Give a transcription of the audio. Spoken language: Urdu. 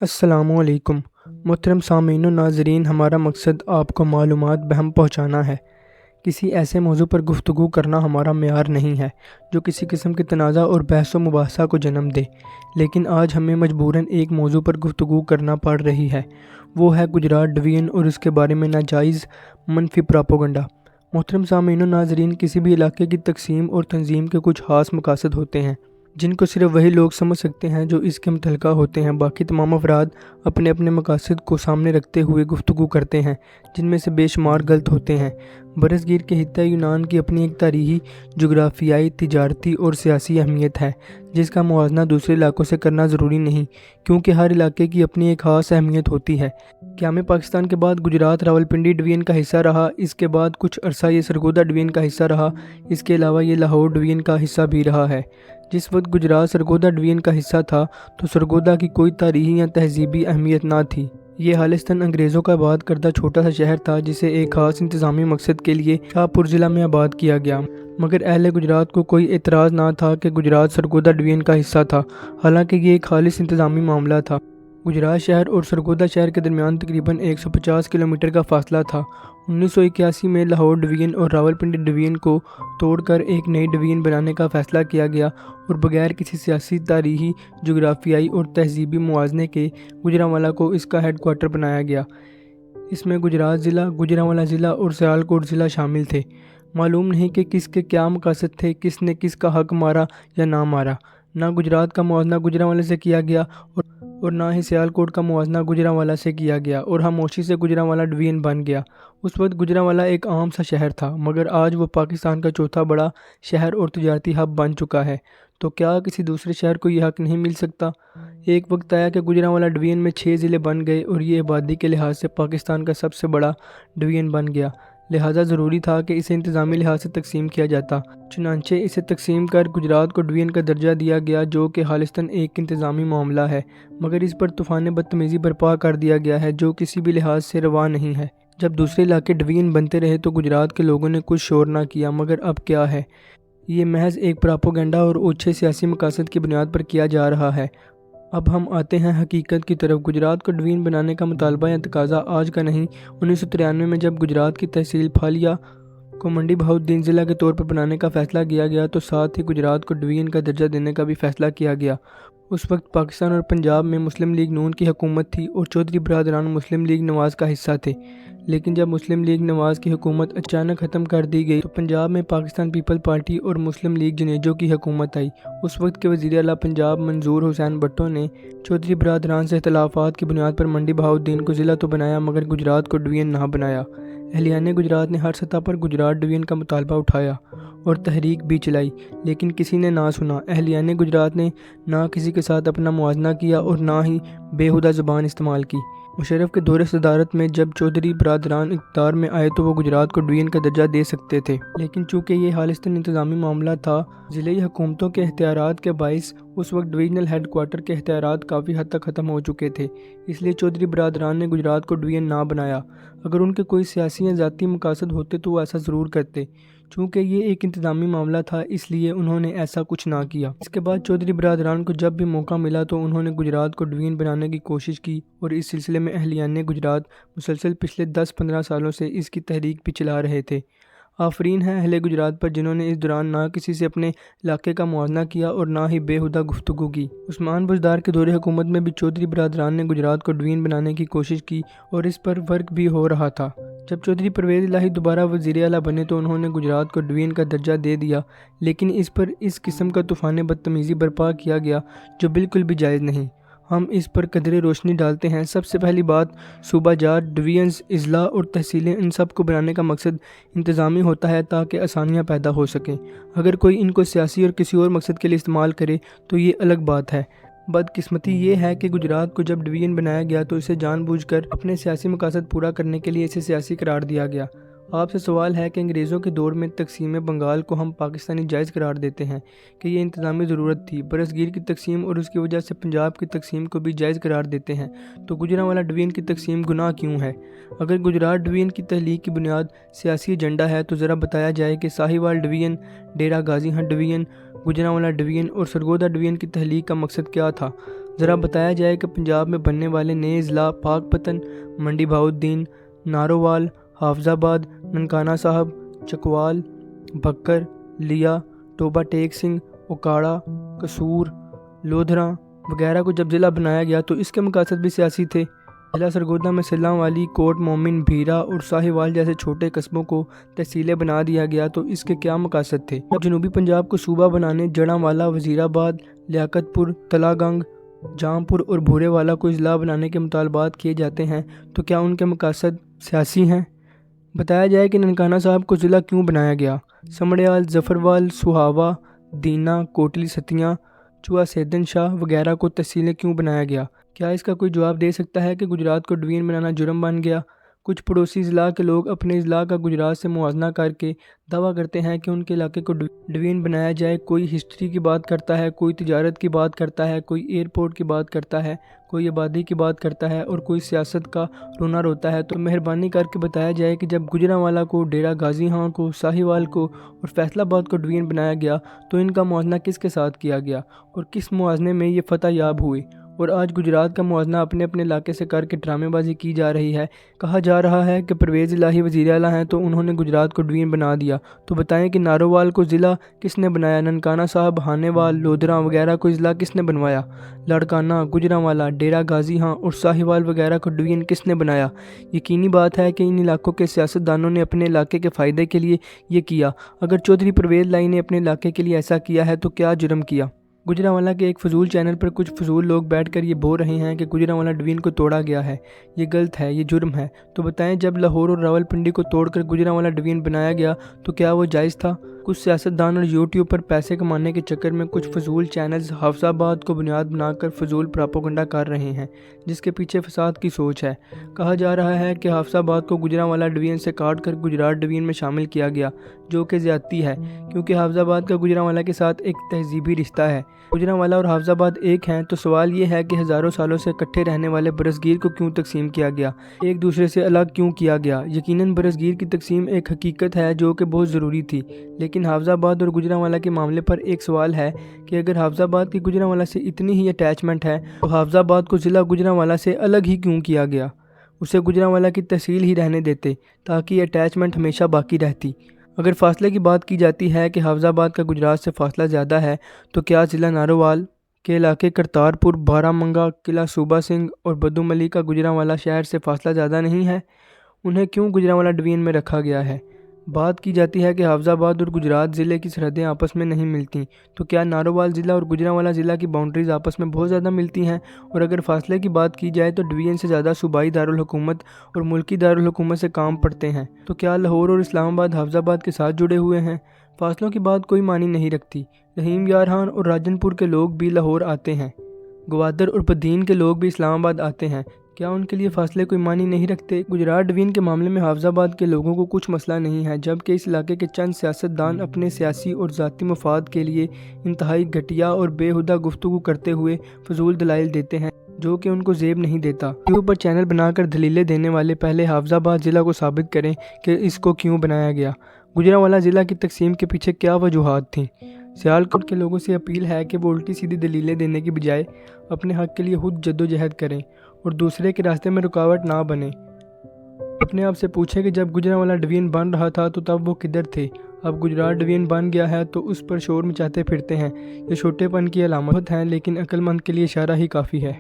السلام علیکم محترم سامعین و ناظرین، ہمارا مقصد آپ کو معلومات بہم پہنچانا ہے۔ کسی ایسے موضوع پر گفتگو کرنا ہمارا معیار نہیں ہے جو کسی قسم کے تنازع اور بحث و مباحثہ کو جنم دے، لیکن آج ہمیں مجبوراً ایک موضوع پر گفتگو کرنا پڑ رہی ہے۔ وہ ہے گجرات ڈویژن اور اس کے بارے میں ناجائز منفی پراپوگنڈا۔ محترم سامعین و ناظرین، کسی بھی علاقے کی تقسیم اور تنظیم کے کچھ خاص مقاصد ہوتے ہیں جن کو صرف وہی لوگ سمجھ سکتے ہیں جو اس کے متعلقہ ہوتے ہیں۔ باقی تمام افراد اپنے اپنے مقاصد کو سامنے رکھتے ہوئے گفتگو کرتے ہیں جن میں سے بے شمار غلط ہوتے ہیں۔ برصغیر کے خطہ یونان کی اپنی ایک تاریخی، جغرافیائی، تجارتی اور سیاسی اہمیت ہے جس کا موازنہ دوسرے علاقوں سے کرنا ضروری نہیں، کیونکہ ہر علاقے کی اپنی ایک خاص اہمیت ہوتی ہے۔ قیام پاکستان کے بعد گجرات راولپنڈی ڈویژن کا حصہ رہا، اس کے بعد کچھ عرصہ یہ سرگودا ڈویژن کا حصہ رہا، اس کے علاوہ یہ لاہور ڈویژن کا حصہ بھی رہا ہے۔ جس وقت گجرات سرگودا ڈویژن کا حصہ تھا تو سرگودا کی کوئی تاریخی یا تہذیبی اہمیت نہ تھی۔ یہ خالصتاً انگریزوں کا آباد کردہ چھوٹا سا شہر تھا جسے ایک خاص انتظامی مقصد کے لیے شاہ پور ضلع میں آباد کیا گیا، مگر اہل گجرات کو کوئی اعتراض نہ تھا کہ گجرات سرگودا ڈویژن کا حصہ تھا، حالانکہ یہ ایک خالص انتظامی معاملہ تھا۔ گجرات شہر اور سرگودا شہر کے درمیان تقریباً 150 کلومیٹر کا فاصلہ تھا۔ 1981 میں لاہور ڈویژن اور راولپنڈی ڈویژن کو توڑ کر ایک نئی ڈویژن بنانے کا فیصلہ کیا گیا اور بغیر کسی سیاسی، تاریخی، جغرافیائی اور تہذیبی موازنے کے گوجرانوالہ کو اس کا ہیڈ کوارٹر بنایا گیا۔ اس میں گجرات ضلع، گوجرانوالہ ضلع اور سیالکوٹ ضلع شامل تھے۔ معلوم نہیں کہ کس کے کیا مقاصد تھے، کس نے کس کا حق مارا یا نہ مارا۔ نہ گجرات کا موازنہ گوجرانوالہ سے کیا گیا اور نہ ہی سیالکوٹ کا موازنہ گوجرانوالہ سے کیا گیا، اور خاموشی سے گوجرانوالہ ڈویژن بن گیا۔ اس وقت گوجرانوالہ ایک عام سا شہر تھا، مگر آج وہ پاکستان کا چوتھا بڑا شہر اور تجارتی ہب بن چکا ہے۔ تو کیا کسی دوسرے شہر کو یہ حق نہیں مل سکتا؟ ایک وقت آیا کہ گوجرانوالہ ڈویژن میں 6 ضلع بن گئے اور یہ آبادی کے لحاظ سے پاکستان کا سب سے بڑا ڈویژن بن گیا، لہٰذا ضروری تھا کہ اسے انتظامی لحاظ سے تقسیم کیا جاتا۔ چنانچہ اسے تقسیم کر گجرات کو ڈویژن کا درجہ دیا گیا، جو کہ خالصتاً ایک انتظامی معاملہ ہے، مگر اس پر طوفان بدتمیزی برپا کر دیا گیا ہے جو کسی بھی لحاظ سے روا نہیں ہے۔ جب دوسرے علاقے ڈویژن بنتے رہے تو گجرات کے لوگوں نے کچھ شور نہ کیا، مگر اب کیا ہے؟ یہ محض ایک پراپوگنڈا اور اوچھے سیاسی مقاصد کی بنیاد پر کیا جا رہا ہے۔ اب ہم آتے ہیں حقیقت کی طرف۔ گجرات کو ڈویژن بنانے کا مطالبہ یا تقاضا آج کا نہیں۔ 1993 میں جب گجرات کی تحصیل پھالیا کو منڈی بہاؤالدین ضلع کے طور پر بنانے کا فیصلہ کیا گیا تو ساتھ ہی گجرات کو ڈویژن کا درجہ دینے کا بھی فیصلہ کیا گیا۔ اس وقت پاکستان اور پنجاب میں مسلم لیگ نون کی حکومت تھی اور چودھری برادران مسلم لیگ نواز کا حصہ تھے، لیکن جب مسلم لیگ نواز کی حکومت اچانک ختم کر دی گئی تو پنجاب میں پاکستان پیپل پارٹی اور مسلم لیگ جنیجو کی حکومت آئی۔ اس وقت کے وزیر اعلیٰ پنجاب منظور حسین بھٹو نے چودھری برادران سے اختلافات کی بنیاد پر منڈی بہاؤالدین کو ضلع تو بنایا مگر گجرات کو ڈویژن نہ بنایا۔ اہلیان گجرات نے ہر سطح پر گجرات ڈویژن کا مطالبہ اٹھایا اور تحریک بھی چلائی، لیکن کسی نے نہ سنا۔ اہلیان گجرات نے نہ کسی کے ساتھ اپنا موازنہ کیا اور نہ ہی بےہودہ زبان استعمال کی۔ مشرف کے دور صدارت میں جب چودھری برادران اقتدار میں آئے تو وہ گجرات کو ڈویژن کا درجہ دے سکتے تھے، لیکن چونکہ یہ خالصتاً انتظامی معاملہ تھا، ضلعی حکومتوں کے اختیارات کے باعث اس وقت ڈویژنل ہیڈ کوارٹر کے اختیارات کافی حد تک ختم ہو چکے تھے، اس لیے چودھری برادران نے گجرات کو ڈویژن نہ بنایا۔ اگر ان کے کوئی سیاسی یا ذاتی مقاصد ہوتے تو وہ ایسا ضرور کرتے، چونکہ یہ ایک انتظامی معاملہ تھا اس لیے انہوں نے ایسا کچھ نہ کیا۔ اس کے بعد چودھری برادران کو جب بھی موقع ملا تو انہوں نے گجرات کو ڈویژن بنانے کی کوشش کی اور اس سلسلے میں اہلیان گجرات مسلسل پچھلے 10-15 سالوں سے اس کی تحریک بھی چلا رہے تھے۔ آفرین ہے اہل گجرات پر جنہوں نے اس دوران نہ کسی سے اپنے علاقے کا موازنہ کیا اور نہ ہی بےہودہ گفتگو کی۔ عثمان بزدار کے دور حکومت میں بھی چودھری برادران نے گجرات کو ڈویژن بنانے کی کوشش کی اور اس پر ورک بھی ہو رہا تھا۔ جب چودھری پرویز الہی دوبارہ وزیر اعلیٰ بنے تو انہوں نے گجرات کو ڈویژن کا درجہ دے دیا، لیکن اس پر اس قسم کا طوفان بدتمیزی برپا کیا گیا جو بالکل بھی جائز نہیں۔ ہم اس پر قدرے روشنی ڈالتے ہیں۔ سب سے پہلی بات، صوبہ جات، ڈویژنز، اضلاع اور تحصیلیں، ان سب کو بنانے کا مقصد انتظامی ہوتا ہے تاکہ آسانیاں پیدا ہو سکیں۔ اگر کوئی ان کو سیاسی اور کسی اور مقصد کے لیے استعمال کرے تو یہ الگ بات ہے۔ بدقسمتی یہ ہے کہ گجرات کو جب ڈویژن بنایا گیا تو اسے جان بوجھ کر اپنے سیاسی مقاصد پورا کرنے کے لیے اسے سیاسی قرار دیا گیا۔ آپ سے سوال ہے کہ انگریزوں کے دور میں تقسیم بنگال کو ہم پاکستانی جائز قرار دیتے ہیں کہ یہ انتظامی ضرورت تھی، برصغیر کی تقسیم اور اس کی وجہ سے پنجاب کی تقسیم کو بھی جائز قرار دیتے ہیں، تو گوجرانوالہ ڈویژن کی تقسیم گناہ کیوں ہے؟ اگر گجرات ڈویژن کی تحلیق کی بنیاد سیاسی ایجنڈا ہے تو ذرا بتایا جائے کہ Sahiwal division, Dera Ghazi hint division, Gujranwala division اور سرگودا ڈویژن کی تحلیق کا مقصد کیا تھا؟ ذرا بتایا جائے کہ پنجاب میں بننے والے نئے اضلاع پاک پتن، منڈی بہاؤالدین، نارووال، حافظ آباد، ننکانہ صاحب، چکوال، بھکر، لیا، ٹوبہ ٹیک سنگھ، اکاڑا، قصور، لودھراں وغیرہ کو جب ضلع بنایا گیا تو اس کے مقاصد بھی سیاسی تھے۔ ضلع سرگودا میں سلاں والی، کوٹ مومن، بھیرا اور ساہیوال جیسے چھوٹے قصبوں کو تحصیلیں بنا دیا گیا تو اس کے کیا مقاصد تھے؟ جب جنوبی پنجاب کو صوبہ بنانے جڑاں والا، وزیر آباد، لیاقت پور، تلہ گنگ، جام پور اور بھورے والا کو اضلاع بنانے کے مطالبات کیے جاتے ہیں تو کیا ان کے مقاصد سیاسی ہیں؟ بتایا جائے کہ ننکانہ صاحب کو ضلع کیوں بنایا گیا؟ سمڑیال، ظفروال، سہاوا، دینا، کوٹلی ستیاں، چوہا سیدن شاہ وغیرہ کو تحصیلیں کیوں بنایا گیا؟ کیا اس کا کوئی جواب دے سکتا ہے کہ گجرات کو ڈویژن بنانا جرم بن گیا؟ کچھ پڑوسی اضلاع کے لوگ اپنے اضلاع کا گجرات سے موازنہ کر کے دعویٰ کرتے ہیں کہ ان کے علاقے کو ڈویژن بنایا جائے۔ کوئی ہسٹری کی بات کرتا ہے، کوئی تجارت کی بات کرتا ہے، کوئی ایئرپورٹ کی بات کرتا ہے، کوئی آبادی کی بات کرتا ہے اور کوئی سیاست کا رونا روتا ہے۔ تو مہربانی کر کے بتایا جائے کہ جب گوجرانوالہ کو، ڈیرہ غازی خان کو، ساہیوال کو اور فیصل آباد کو ڈویژن بنایا گیا تو ان کا موازنہ کس کے ساتھ کیا گیا اور کس موازنے میں یہ فتح یاب ہوئے؟ اور آج گجرات کا موازنہ اپنے اپنے علاقے سے کر کے ڈرامے بازی کی جا رہی ہے۔ کہا جا رہا ہے کہ پرویز الہی وزیر اعلیٰ ہیں تو انہوں نے گجرات کو ڈویژن بنا دیا۔ تو بتائیں کہ نارووال کو ضلع کس نے بنایا؟ ننکانہ صاحب، ہانیوال، لودھراں وغیرہ کو اضلاع کس نے بنوایا؟ لاڑکانہ، گوجرانوالہ، ڈیرہ غازی خان اور ساہیوال وغیرہ کو ڈویژن کس نے بنایا؟ یقینی بات ہے کہ ان علاقوں کے سیاستدانوں نے اپنے علاقے کے فائدے کے لیے یہ کیا۔ اگر چودھری پرویز الہی نے اپنے علاقے کے لیے ایسا کیا ہے تو کیا جرم کیا؟ گوجرانوالہ کے ایک فضول چینل پر کچھ فضول لوگ بیٹھ کر یہ بول رہے ہیں کہ گوجرانوالہ ڈویژن کو توڑا گیا ہے، یہ غلط ہے، یہ جرم ہے۔ تو بتائیں جب لاہور اور راولپنڈی کو توڑ کر گوجرانوالہ ڈویژن بنایا گیا تو کیا وہ جائز تھا؟ کچھ سیاستدان اور یوٹیوب پر پیسے کمانے کے چکر میں کچھ فضول چینلز حافظ آباد کو بنیاد بنا کر فضول پراپوگنڈا کر رہے ہیں جس کے پیچھے فساد کی سوچ ہے۔ کہا جا رہا ہے کہ حافظ آباد کو گوجرانوالہ ڈویژن سے کاٹ کر گجرات ڈویژن میں شامل کیا گیا، جو کہ زیادتی ہے کیونکہ حافظ آباد کا گوجرانوالہ کے ساتھ ایک تہذیبی رشتہ ہے۔ گوجرانوالہ اور حافظ آباد ایک ہیں تو سوال یہ ہے کہ ہزاروں سالوں سے اکٹھے رہنے والے برصغیر کو کیوں تقسیم کیا گیا، ایک دوسرے سے الگ کیوں کیا گیا؟ یقیناً برصغیر کی تقسیم ایک حقیقت ہے جو کہ بہت ضروری تھی، لیکن حافظ آباد اور گوجرانوالہ کے معاملے پر ایک سوال ہے کہ اگر حافظ آباد کی گوجرانوالہ سے اتنی ہی اٹیچمنٹ ہے تو حافظ آباد کو ضلع گوجرانوالہ سے الگ ہی کیوں کیا گیا؟ اسے گوجرانوالہ کی تحصیل ہی رہنے دیتے تاکہ یہ اٹیچمنٹ ہمیشہ باقی رہتی۔ اگر فاصلے کی بات کی جاتی ہے کہ حافظ آباد کا گجرات سے فاصلہ زیادہ ہے تو کیا ضلع نارووال کے علاقے کرتارپور، بارہ منگا، قلعہ صوبہ سنگھ اور بدو ملی کا گوجرانوالہ شہر سے فاصلہ زیادہ نہیں ہے؟ انہیں کیوں گوجرانوالہ ڈویژن میں رکھا گیا ہے؟ بات کی جاتی ہے کہ حافظ آباد اور گجرات ضلع کی سرحدیں آپس میں نہیں ملتی، تو کیا نارووال ضلع اور گوجرانوالہ ضلع کی باؤنڈریز آپس میں بہت زیادہ ملتی ہیں؟ اور اگر فاصلے کی بات کی جائے تو ڈویژن سے زیادہ صوبائی دارالحکومت اور ملکی دارالحکومت سے کام پڑتے ہیں، تو کیا لاہور اور اسلام آباد حافظ آباد کے ساتھ جڑے ہوئے ہیں؟ فاصلوں کی بات کوئی معنی نہیں رکھتی۔ رحیم یار خان اور راجن پور کے لوگ بھی لاہور آتے ہیں، گوادر اور بدین کے لوگ بھی اسلام آباد آتے ہیں، کیا ان کے لیے فاصلے کوئی معنی نہیں رکھتے؟ گجرات ڈویژن کے معاملے میں حافظ آباد کے لوگوں کو کچھ مسئلہ نہیں ہے، جبکہ اس علاقے کے چند سیاستدان اپنے سیاسی اور ذاتی مفاد کے لیے انتہائی گھٹیا اور بےہودہ گفتگو کرتے ہوئے فضول دلائل دیتے ہیں جو کہ ان کو زیب نہیں دیتا۔ یوٹیوب پر چینل بنا کر دلیلیں دینے والے پہلے حافظ آباد ضلع کو ثابت کریں کہ اس کو کیوں بنایا گیا۔ گوجرانوالہ ضلع کی تقسیم کے پیچھے کیا وجوہات تھیں؟ سیالکوٹ کے لوگوں سے اپیل ہے کہ وہ الٹی سیدھی دلیلیں دینے کی بجائے اپنے حق کے لیے خود جدوجہد کریں اور دوسرے کے راستے میں رکاوٹ نہ بنیں۔ اپنے آپ سے پوچھیں کہ جب گوجرانوالہ ڈویژن بن رہا تھا تو تب وہ کدھر تھے؟ اب گجرات ڈویژن بن گیا ہے تو اس پر شور مچاتے پھرتے ہیں۔ یہ چھوٹے پن کی علامت ہیں لیکن عقل مند کے لیے اشارہ ہی کافی ہے۔